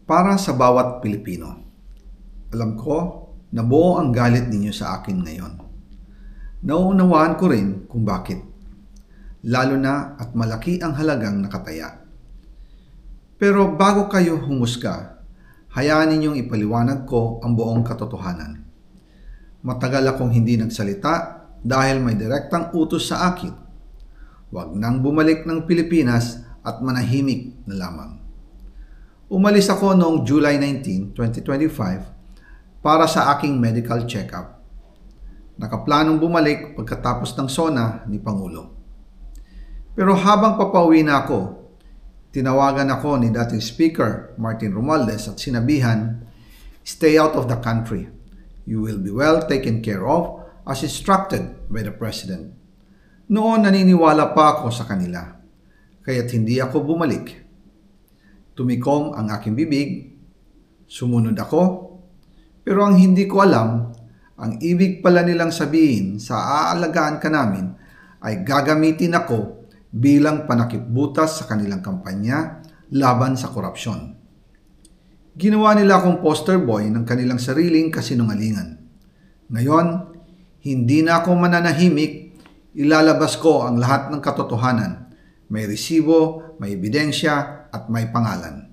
Para sa bawat Pilipino, alam ko na buo ang galit ninyo sa akin ngayon. Nauunawaan ko rin kung bakit, lalo na at malaki ang halagang nakataya. Pero bago kayo humusga, hayaan ninyong ipaliwanag ko ang buong katotohanan. Matagal akong hindi nagsalita dahil may direktang utos sa akin. Huwag nang bumalik ng Pilipinas at manahimik na lamang. Umalis ako noong July 19, 2025 para sa aking medical check-up. Nakaplanong bumalik pagkatapos ng SONA ni Pangulo. Pero habang papauwi na ako, tinawagan ako ni dating Speaker Martin Romualdez at sinabihan, "Stay out of the country. You will be well taken care of as instructed by the President." Noon naniniwala pa ako sa kanila, kaya't hindi ako bumalik. Tumikom ang aking bibig, sumunod ako, pero ang hindi ko alam, ang ibig pala nilang sabihin sa aalagaan ka namin ay gagamitin ako bilang panakipbutas sa kanilang kampanya laban sa korupsyon. Ginawa nila akong poster boy ng kanilang sariling kasinungalingan. Ngayon, hindi na ako mananahimik, ilalabas ko ang lahat ng katotohanan. May resibo, may ebidensya, at may pangalan.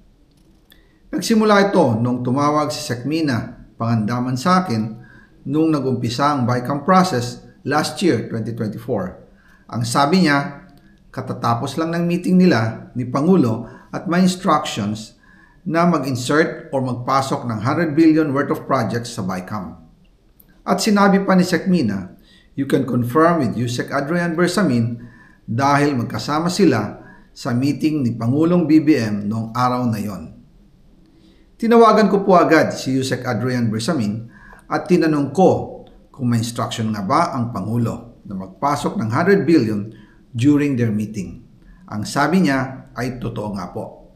Nagsimula ito nung tumawag si Sekmina Pangandaman sa akin nung nag-umpisa ang BICAM process last year, 2024. Ang sabi niya, katatapos lang ng meeting nila ni Pangulo at may instructions na mag-insert or magpasok ng 100 billion worth of projects sa BICAM. At sinabi pa ni Sekmina, you can confirm with Yusek Adrian Bersamin dahil magkasama sila sa meeting ni Pangulong BBM noong araw na yon. Tinawagan ko po agad si Yusek Adrian Bersamin at tinanong ko kung may instruction nga ba ang Pangulo na magpasok ng 100 billion during their meeting. Ang sabi niya ay totoo nga po.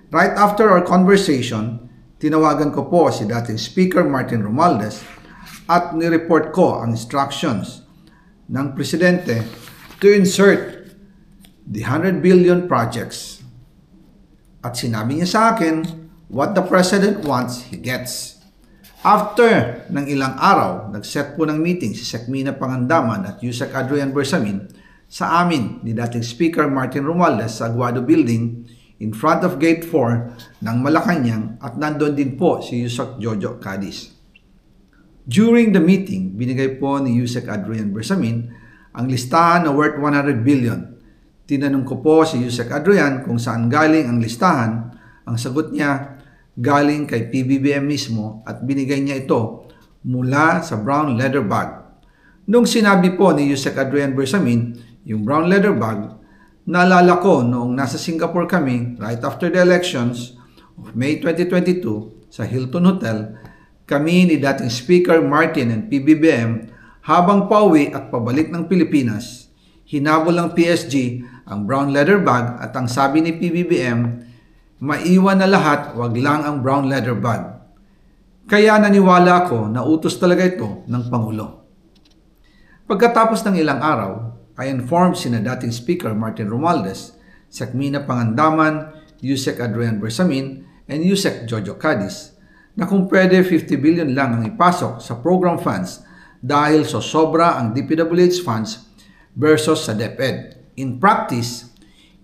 Right after our conversation, tinawagan ko po si dating Speaker Martin Romualdez at nireport ko ang instructions ng Presidente to insert the 100 billion projects. At sinabi niya sa akin, what the President wants, he gets. After ng ilang araw, nag-set po ng meeting si Sekmina Pangandaman at Yusek Adrian Bersamin sa amin ni dating Speaker Martin Romualdez sa Aguado Building in front of Gate 4 ng Malacanang at nandun din po si Yusek Jojo Cadiz. During the meeting, binigay po ni Yusek Adrian Bersamin ang listahan na worth 100 billion. Tinanong ko po si Yusek Adrian kung saan galing ang listahan. Ang sagot niya, galing kay PBBM mismo at binigay niya ito mula sa brown leather bag. Nung sinabi po ni Yusek Adrian Bersamin yung brown leather bag, naalala ko noong nasa Singapore kami right after the elections of May 2022 sa Hilton Hotel, kami ni dating Speaker Martin and PBBM habang pauwi at pabalik ng Pilipinas, hinabol ng PSG ang brown leather bag at ang sabi ni PBBM, maiwan na lahat, wag lang ang brown leather bag. Kaya naniwala ako na utos talaga ito ng Pangulo. Pagkatapos ng ilang araw, I informed sina dating Speaker Martin Romualdez, Sekmina Pangandaman, Yusek Adrian Bersamin, and Yusek Jojo Cadiz na kung pwede 50 billion lang ang ipasok sa program funds dahil so sobra ang DPWH funds versus sa DepEd. In practice,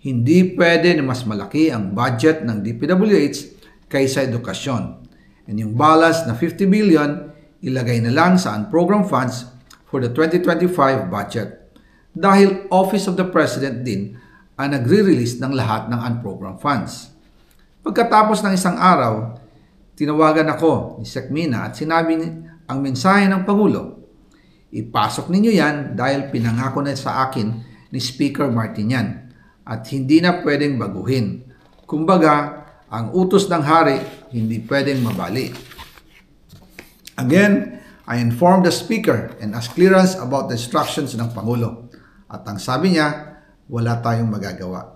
hindi pwede na mas malaki ang budget ng DPWH kaysa edukasyon. And yung balance na 50 billion, ilagay na lang sa unprogrammed funds for the 2025 budget. Dahil Office of the President din ang nagre-release ng lahat ng unprogrammed funds. Pagkatapos ng isang araw, tinawagan ako ni Sekmina at sinabi ang mensahe ng Pangulo. Ipasok ninyo yan dahil pinangako na sa akin ni Speaker Martin yan at hindi na pwedeng baguhin. Kumbaga, ang utos ng hari hindi pwedeng mabali. Again, I informed the Speaker and asked clearance about the instructions ng Pangulo. At ang sabi niya, wala tayong magagawa.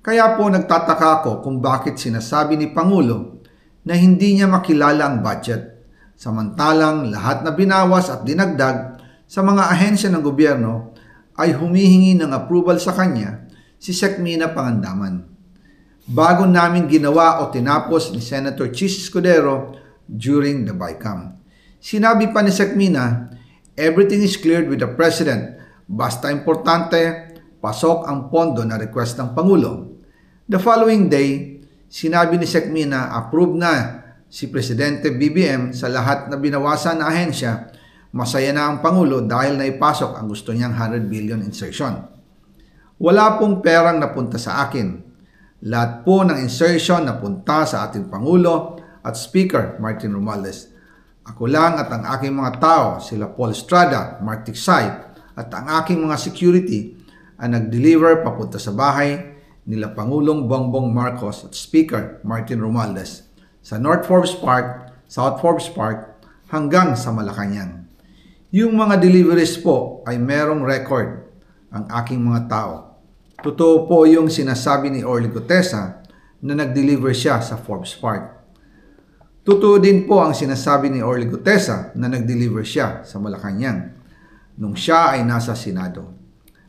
Kaya po nagtataka ako kung bakit sinasabi ni Pangulo na hindi niya makilala ang budget. Samantalang lahat na binawas at dinagdag sa mga ahensya ng gobyerno ay humihingi ng approval sa kanya si Sekmina Pangandaman. bago namin ginawa o tinapos ni Senator Chis Escudero during the BICAM. Sinabi pa ni Sec Mina, everything is cleared with the President. Basta importante, pasok ang pondo na request ng Pangulo. The following day, sinabi ni Sec Mina, approve na si Presidente BBM sa lahat na binawasan na ahensya. Masaya na ang Pangulo dahil naipasok ang gusto niyang 100 billion insertion. Wala pong perang napunta sa akin. Lahat po ng insertion napunta sa ating Pangulo at Speaker Martin Romualdez. Ako lang at ang aking mga tao, sila Paul Estrada, Mark Tiksay, at ang aking mga security ang nag-deliver papunta sa bahay nila Pangulong Bongbong Marcos at Speaker Martin Romualdez sa North Forbes Park, South Forbes Park hanggang sa Malacanang. Yung mga deliveries po ay merong record ang aking mga tao. Totoo po yung sinasabi ni Orly Gutesa na nag-deliver siya sa Forbes Park. Totoo din po ang sinasabi ni Orly Gutesa na nag-deliver siya sa Malacanang nung siya ay nasa Senado.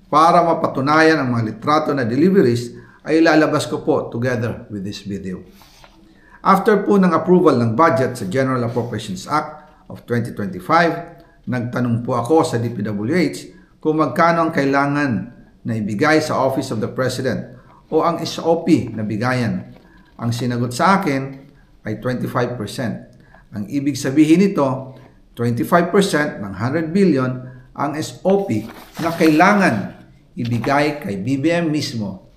Para mapatunayan ang mga litrato na deliveries ay ilalabas ko po together with this video. After po ng approval ng budget sa General Appropriations Act of 2025, nagtanong po ako sa DPWH kung magkano ang kailangan na ibigay sa Office of the President o ang SOP na bigayan. Ang sinagot sa akin ay 25%. Ang ibig sabihin nito, 25% ng 100 billion ang SOP na kailangan ibigay kay BBM mismo.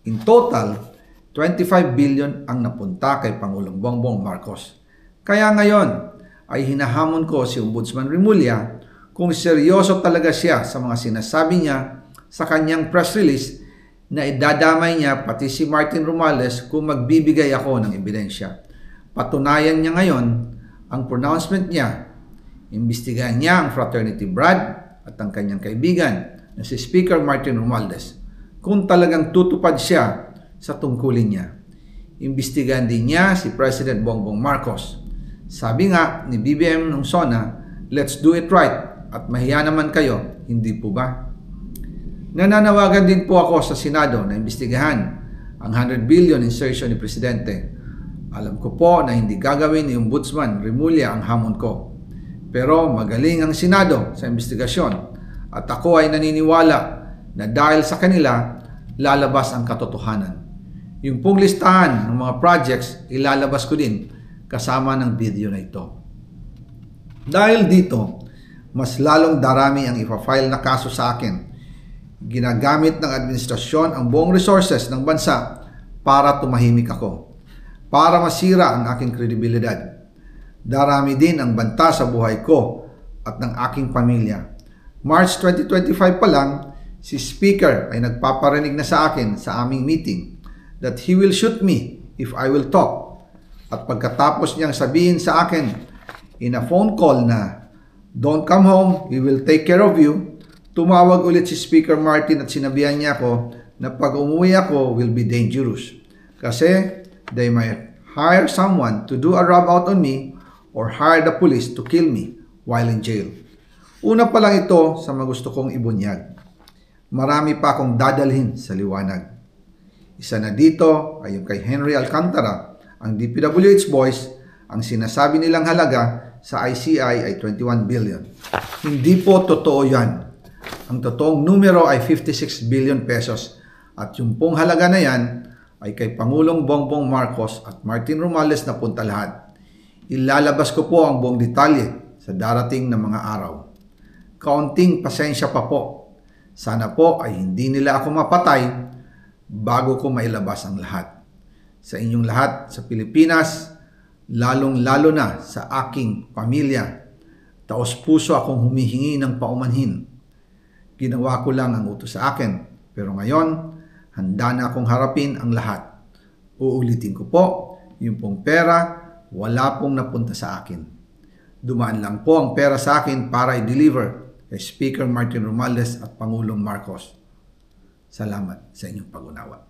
In total, 25 billion ang napunta kay Pangulong Bongbong Marcos. Kaya ngayon ay hinahamon ko si Ombudsman Remulla kung seryoso talaga siya sa mga sinasabi niya sa kanyang press release na idadamay niya pati si Martin Romualdez kung magbibigay ako ng ebidensya. Patunayan niya ngayon ang pronouncement niya. Imbestigahan niya ang fraternity Brad at ang kanyang kaibigan na si Speaker Martin Romualdez kung talagang tutupad siya sa tungkulin niya. Imbestigahan din niya si President Bongbong Marcos. Sabi nga ni BBM nung SONA, let's do it right at mahiya naman kayo, hindi po ba? Nananawagan din po ako sa Senado na imbestigahan ang 100 billion insertion ni Presidente. Alam ko po na hindi gagawin ni Ombudsman Remulla ang hamon ko. Pero magaling ang Senado sa imbestigasyon at ako ay naniniwala na dahil sa kanila, lalabas ang katotohanan. Yung pong listahan ng mga projects, ilalabas ko din kasama ng video na ito. Dahil dito, mas lalong darami ang ipa-file na kaso sa akin. Ginagamit ng administrasyon ang buong resources ng bansa para tumahimik ako, para masira ang aking kredibilidad. Darami din ang banta sa buhay ko at ng aking pamilya. March 2025 pa lang, si Speaker ay nagpaparinig na sa akin sa aming meeting that he will shoot me if I will talk. At pagkatapos niyang sabihin sa akin in a phone call na, don't come home, we will take care of you, tumawag ulit si Speaker Martin at sinabihan niya ako na pag umuwi ako will be dangerous. Kasi they might hire someone to do a rub out on me or hire the police to kill me while in jail. Una pa lang ito sa mga gusto kong ibunyag. Marami pa akong dadalhin sa liwanag. Isa na dito ay yung kay Henry Alcantara, ang DPWH boys, ang sinasabi nilang halaga sa ICI ay 21 billion. Hindi po totoo yan. Ang totoong numero ay 56 billion pesos at yung pong halaga na yan ay kay Pangulong Bongbong Marcos at Martin Romualdez na punta lahat. Ilalabas ko po ang buong detalye sa darating na mga araw. Kaunting pasensya pa po. Sana po ay hindi nila ako mapatay bago ko mailabas ang lahat. Sa inyong lahat sa Pilipinas, lalong-lalo na sa aking pamilya, taos-puso akong humihingi ng paumanhin. Ginawa ko lang ang utos sa akin, pero ngayon, handa na akong harapin ang lahat. Uulitin ko po, yung pong pera, wala pong napunta sa akin. Dumaan lang po ang pera sa akin para i-deliver kay Speaker Martin Romualdez at Pangulong Marcos. Salamat sa inyong pag-unawa.